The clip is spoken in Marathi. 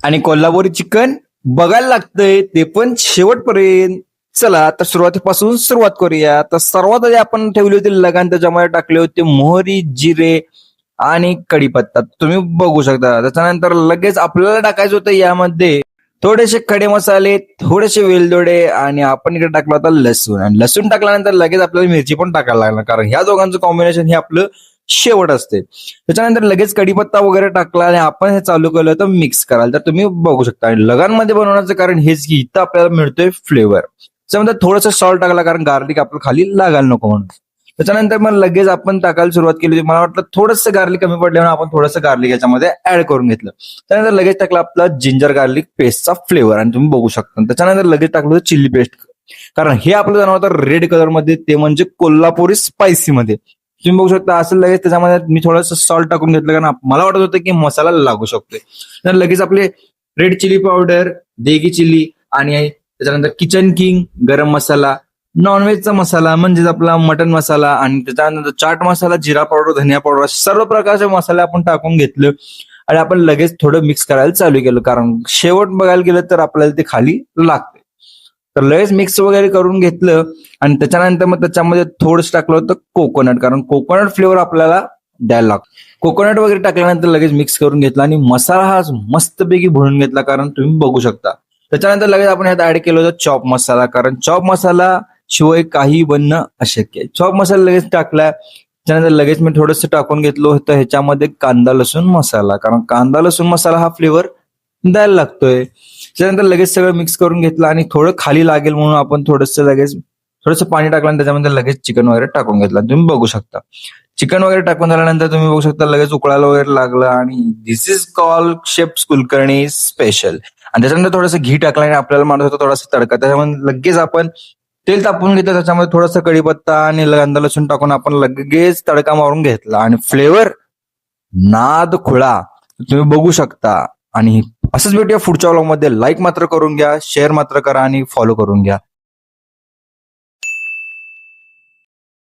आणि कोल्हापुरी चिकन बघायला लागतंय ते पण शेवटपर्यंत. चला तर सुरुवातीपासून सुरुवात करूया. तर सर्वात आधी आपण ठेवली होती लगान, त्याच्यामध्ये टाकले होते मोहरी, जिरे आणि कढीपत्ता, तुम्ही बघू शकता. त्याच्यानंतर लगेच आपल्याला टाकायचं होतं यामध्ये थोडेसे खडे मसाले, थोडेसे वेलदोडे आणि आपण इकडे टाकला होता लसूण. आणि लसूण टाकल्यानंतर लगेच आपल्याला मिरची पण टाकायला लागणार, कारण ह्या दोघांचं कॉम्बिनेशन हे आपलं शेवट असते. त्याच्यानंतर लगेच कढीपत्ता वगैरे टाकला आणि आपण हे चालू केलं तर मिक्स कराल. तर तुम्ही बघू शकता. आणि लगांमध्ये बनवण्याचं कारण हेच की इथं आपल्याला मिळतोय फ्लेवर. त्याच्यामध्ये थोडंसं सॉल्ट टाकला, कारण गार्लिक आपलं खाली लागायला नको म्हणून. त्याच्यानंतर मग लगेच आपण टाकायला सुरुवात केली होती. मला वाटलं थोडंसं गार्लिक कमी पडल्यामुळे आपण थोडंसं गार्लिक याच्यामध्ये ऍड करून घेतलं. त्यानंतर लगेच टाकलं आपला जिंजर गार्लिक पेस्टचा फ्लेवर, आणि तुम्ही बघू शकता. त्याच्यानंतर लगेच टाकलं होतं चिली पेस्ट, कारण हे आपलं जाणवत होतं रेड कलर मध्ये, ते म्हणजे कोल्हापुरी स्पायसी मध्ये. तुम्ही बघू शकता. असं लगेच त्याच्यामध्ये मी थोडंसं सॉल्ट टाकून घेतलं, कारण मला वाटत होतं की मसाला लागू शकतोय. तर लगेच आपले रेड चिली पावडर, देगी चिली, आणि त्याच्यानंतर किचन किंग गरम मसाला, नॉनव्हेजचा मसाला म्हणजेच आपला मटन मसाला, आणि त्याच्यानंतर चाट मसाला, जिरा पावडर, धनिया पावडर, सर्व प्रकारचे मसाले आपण टाकून घेतले. आणि आपण लगेच थोडं मिक्स करायला चालू केलं, कारण शेवट बघायला गेलं तर आपल्याला ते खाली लागते. तर लगेच मिक्स वगैरे करून घेतलं. आणि त्याच्यानंतर मग त्याच्यामध्ये थोडंसं टाकलं होतं कोकोनट, कारण कोकोनट फ्लेवर आपल्याला द्यायला लागतो. कोकोनट वगैरे टाकल्यानंतर लगेच मिक्स करून घेतला आणि मसाला हा मस्तपैकी भरून घेतला, कारण तुम्ही बघू शकता. त्याच्यानंतर लगेच आपण ह्यात ऍड केलं होतं चॉप मसाला, कारण चॉप मसाला शिवाय काही बनणं अशक्य आहे. चॉप मसाला लगेच टाकला. त्यानंतर लगेच मी थोडंसं टाकून घेतलं होतं ह्याच्यामध्ये कांदा लसूण मसाला, कारण कांदा लसूण मसाला हा फ्लेवर द्यायला लागतोय. त्यानंतर लगेच सगळं मिक्स करून घेतलं, आणि थोडं खाली लागेल म्हणून आपण थोडंसं पाणी टाकलं आणि त्याच्यामध्ये लगेच चिकन वगैरे टाकून घेतलं. तुम्ही बघू शकता. चिकन वगैरे टाकून झाल्यानंतर तुम्ही बघू शकता लगेच उकळायला वगैरे लागलं, आणि this is call chef Kulkarni special. आणि त्याच्यानंतर थोडंसं घी टाकलं आणि आपल्याला मारत होतं थोडासा तडका. त्याच्यामध्ये लगेच आपण तेल तापवून घेतलं, त्याच्यामध्ये थोडासा कढीपत्ता आणि कांदा लसूण टाकून आपण लगेच तडका मारून घेतला, आणि फ्लेवर नाद खुळा तुम्ही बघू शकता. आणि असंच भेटूया पुढच्या व्लॉग मध्ये. लाईक मात्र करून घ्या, शेअर मात्र करा आणि फॉलो करून घ्या.